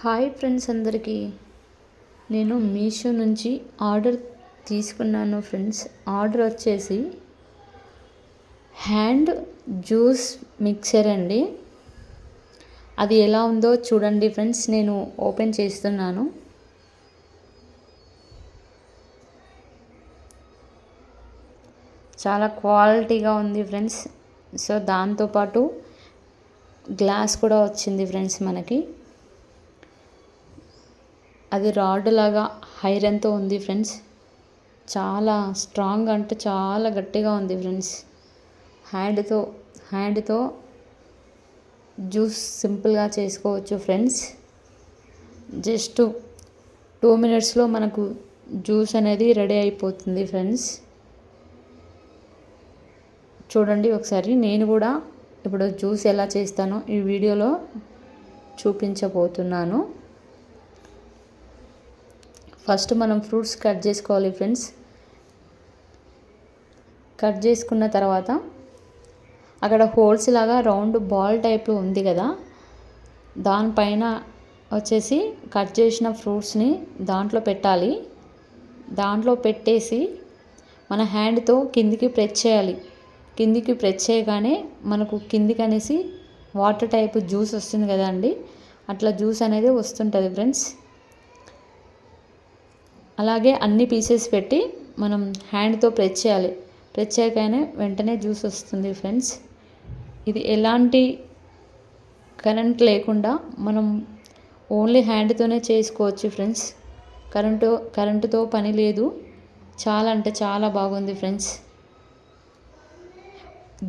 Hi friends అందరికీ నేను మీషో నుంచి ఆర్డర్ తీసుకున్నాను ఫ్రెండ్స్. ఆర్డర్ వచ్చేసి హ్యాండ్ జ్యూస్ మిక్సర్ అండి. అది ఎలా ఉందో చూడండి ఫ్రెండ్స్. నేను ఓపెన్ చేస్తున్నాను. చాలా క్వాలిటీగా ఉంది ఫ్రెండ్స్. సో దాంతోపాటు గ్లాస్ కూడా వచ్చింది ఫ్రెండ్స్ మనకి. అది రాడ్ లాగా ఐరన్తో ఉంది ఫ్రెండ్స్. చాలా స్ట్రాంగ్ అంటే చాలా గట్టిగా ఉంది ఫ్రెండ్స్. హ్యాండ్తో జ్యూస్ సింపుల్గా చేసుకోవచ్చు ఫ్రెండ్స్. జస్ట్ 2 minutesలో మనకు జ్యూస్ అనేది రెడీ అయిపోతుంది ఫ్రెండ్స్. చూడండి ఒకసారి. నేను కూడా ఇప్పుడు జ్యూస్ ఎలా చేస్తానో ఈ వీడియోలో చూపించబోతున్నాను. ఫస్ట్ మనం ఫ్రూట్స్ కట్ చేసుకోవాలి ఫ్రెండ్స్. కట్ చేసుకున్న తర్వాత అక్కడ హోల్స్ లాగా రౌండ్ బాల్ టైప్లో ఉంది కదా, దానిపైన వచ్చేసి కట్ చేసిన ఫ్రూట్స్ని దాంట్లో పెట్టాలి. దాంట్లో పెట్టేసి మన హ్యాండ్తో కిందికి ప్రెస్ చేయాలి. కిందికి ప్రెస్ చేయగానే మనకు కిందికి అనేసి వాటర్ టైప్ జ్యూస్ వస్తుంది కదా అండి, అట్లా జ్యూస్ అనేది వస్తుంటుంది ఫ్రెండ్స్. అలాగే అన్ని పీసెస్ పెట్టి మనం హ్యాండ్తో ప్రెస్ చేయాలి. ప్రెస్ చేయగానే వెంటనే జ్యూస్ వస్తుంది ఫ్రెండ్స్. ఇది ఎలాంటి కరెంట్ లేకుండా మనం ఓన్లీ హ్యాండ్తోనే చేసుకోవచ్చు ఫ్రెండ్స్. కరెంటుతో పని లేదు. చాలా అంటే చాలా బాగుంది ఫ్రెండ్స్.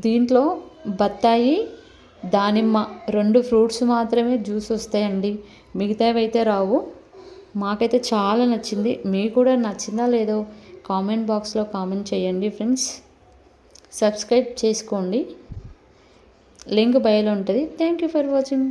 దీంట్లో బత్తాయి, దానిమ్మ 2 ఫ్రూట్స్ మాత్రమే జ్యూస్ వస్తాయండి. మిగతావి అయితే రావు. మాకైతే చాలా నచ్చింది. మీకు కూడా నచ్చిందా లేదో కామెంట్ బాక్స్లో కామెంట్ చేయండి ఫ్రెండ్స్. సబ్స్క్రైబ్ చేసుకోండి. లింక్ బయోలో ఉంటుంది. Thank you for watching.